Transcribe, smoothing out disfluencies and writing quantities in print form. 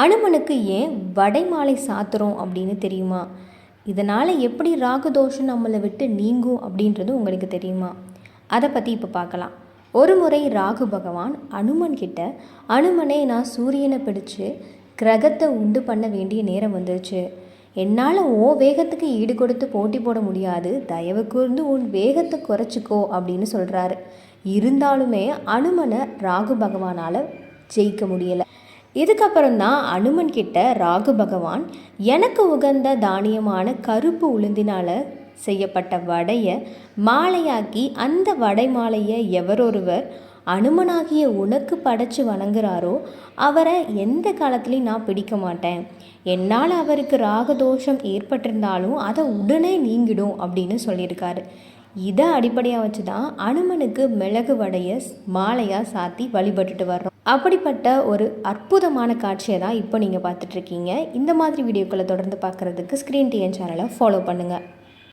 அனுமனுக்கு ஏன் வடை மாலை சாத்துறோம் அப்படின்னு தெரியுமா? இதனால் எப்படி ராகுதோஷம் நம்மளை விட்டு நீங்கும் அப்படின்றது உங்களுக்கு தெரியுமா? அதை பற்றி இப்போ பார்க்கலாம். ஒரு முறை ராகு பகவான் அனுமன் கிட்ட, அனுமனே, நான் சூரியனை பிடிச்சு கிரகத்தை உண்டு பண்ண வேண்டிய நேரம் வந்துருச்சு. என்னால் உன் வேகத்துக்கு ஈடு கொடுத்து போட்டி போட முடியாது. தயவு கூர்ந்து உன் வேகத்தை குறைச்சிக்கோ அப்படின்னு சொல்கிறாரு. இருந்தாலுமே அனுமனை ராகு பகவானால் ஜெயிக்க முடியலை. இதுக்கப்புறம் தான் அனுமன் கிட்ட ராகு பகவான், எனக்கு உகந்த தானியமான கருப்பு உளுந்தினால் செய்யப்பட்ட வடையை மாலையாக்கி, அந்த வடை மாலையை எவரொருவர் அனுமனாகிய உனக்கு படைச்சு வணங்குறாரோ அவரை எந்த காலத்துலையும் நான் பிடிக்க மாட்டேன். என்னால் அவருக்கு ராகதோஷம் ஏற்பட்டிருந்தாலும் அதை உடனே நீங்கிடும் அப்படின்னு சொல்லியிருக்காரு. இதை அடிப்படையாக வச்சு தான் அனுமனுக்கு மிளகு வடையை மாலையாக சாத்தி வழிபட்டுட்டு வர்றோம். அப்படிப்பட்ட ஒரு அற்புதமான காட்சியை தான் இப்போ நீங்கள் பார்த்துட்ருக்கீங்க. இந்த மாதிரி வீடியோக்களை தொடர்ந்து பார்க்குறதுக்கு ஸ்க்ரீன் டிஎன் சேனலை ஃபாலோ பண்ணுங்கள்.